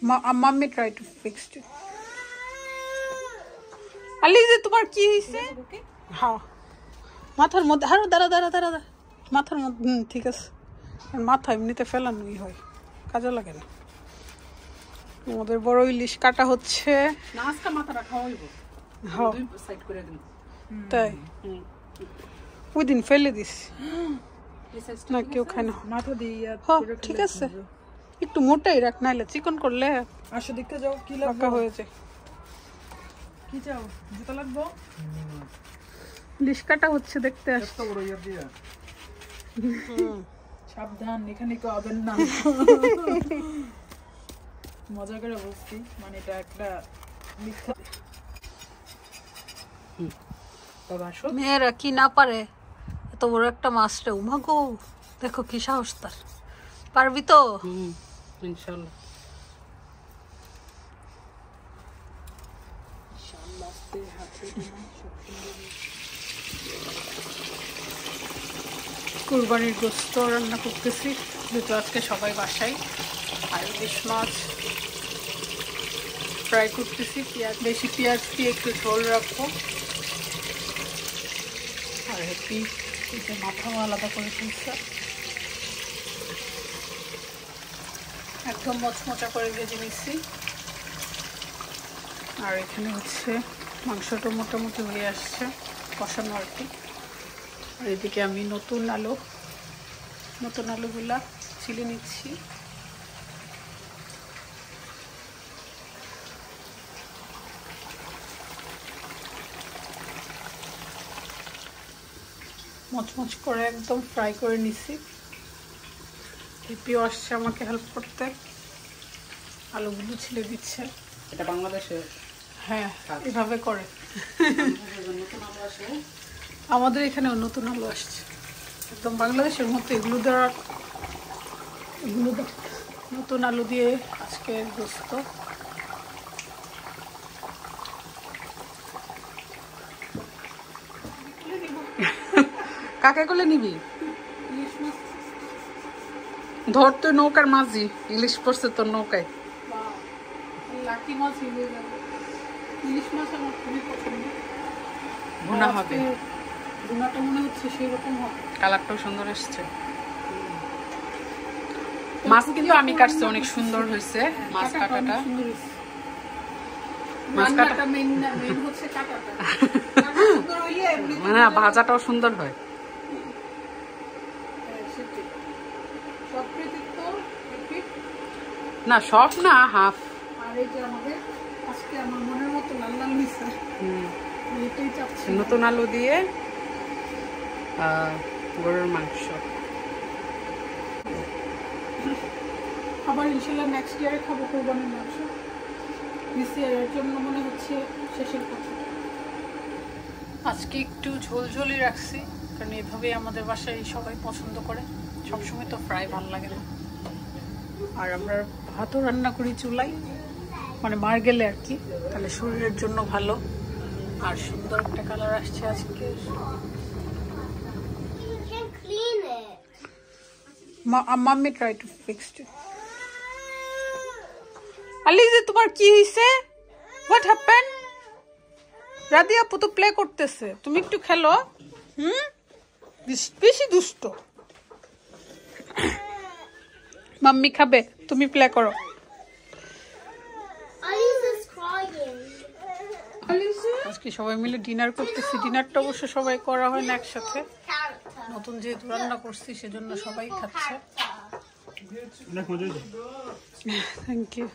Mommy tried to fix it. Alize, তোমার কি হইছে? হ্যাঁ, মাথার মধ্যে আরো দাঁড়া মাথার মধ্যে ঠিক আছে। মাথা এমনিতে ফেলানোই হয়, কাজে লাগে না। আমাদের বড় ইলিশ কাটা হচ্ছে। না, আজকে মাথাটা খাওয়া হইব। হ্যাঁ, দুই সাইড করে দিন। তাই ওই দিন ফেলে দিস না, কেউ খায় না। মাথা দিয়ে হ্যাঁ ঠিক আছে, একটু মোটাই রাখ, নাইলে চিকন করলে আসো দেখতে যাও কি লাগবে হয়ে যায়। কি চাও, জুতা লাগবো? ইলিশ কাটা হচ্ছে, দেখতে আসতে। সাবধান, এখানে কেউ আবেন না। মজা করে বলছি, মানে এটা একটা মিথ্যা। মেয়েরা কি না পারে, এত বড় একটা মাছটা। উমাগো, দেখো কি সাহস তার। পারবি তো? ইনশাআল্লাহ। কুরবানির গোশত রান্না করতেছি, যেহেতু আজকে সবাই বাসায়। আর ইলিশ মাছ ফ্রাই করতেছি, বেশি পেঁয়াজ দিয়ে একটু ঝোল রাখবো। আর হ্যাপি মাথাও আলাদা করে ফেলছে, একদম মচমচা করে ভেজে নিচ্ছি। আর এখানে হচ্ছে মাংসটা মোটামুটি হয়ে আসছে, কষানো আর কি। আর এদিকে আমি নতুন আলুগুলা ছিলে নিচ্ছি। মচমচ করে একদম ফ্রাই করে নিচ্ছি। হিপিও আসছে আমাকে হেল্প করতে, আলুগুলো ছিলে দিচ্ছে। এটা বাংলাদেশে হ্যাঁ এভাবে করে। আমাদের এখানেও নতুন আলু আসছে, একদম বাংলাদেশের মতো। এগুলো নতুন আলু দিয়ে আজকের গোশত। কাকে কোলে নিবি? ধর তো নৌকার মাঝি, ইলিশ পড়ছে তোর নৌকায়। লাকি মাছ হয়ে যাবে। ইলিশ মাছ আমার খুবই পছন্দ। ভুনা হবে, ভুনাটা মনে হচ্ছে সেই রকম হবে। কালারটাও সুন্দর এসছে। মাছ কিন্তু আমি কাটছি, অনেক সুন্দর হয়েছে মাছ কাটাটা। মাছ কাটা মেইন হচ্ছে কাটাটা। মানে ভাজাটাও সুন্দর হয়। না সব না, হাফ। আর এই যে আমাদের আজকে আমার মনের মতো লাল লাল মিশা, এটাই চাচ্ছি। নতুন আলু দিয়ে গরুর মাংস। আবার ইনশাল্লাহ নেক্সট ইয়ারে খাবো কোরবানির মাংস। দিস ইয়ারের জন্য মনে হচ্ছে শেষের কথা। আজকে একটু ঝোলঝোলই রাখছি, কারণ এইভাবেই আমাদের বাসায় সবাই পছন্দ করে। সবসময় তো ফ্রাই ভালো লাগে না। আর আমরা ভাতও রান্না করি চুলাই, মানে মার গেলে আর কি, তাহলে শরীরের জন্য ভালো। আর সুন্দর একটা কালার আসছে আজকে। Mummy try to fix it. আলিজে, তোমার কি হইছে? What happen? রাদি আপু তো প্লে করতেছে, তুমি একটু খেলো। বেশি দুষ্ট। মাম্মি খাবে, তুমি প্লে করো। আজকে সবাই মিলে ডিনার করতেছি। ডিনারটা অবশ্য সবাই করা হয় না একসাথে, নতুন যেহেতু রান্না করছি সেজন্য সবাই খাচ্ছে। Thank you.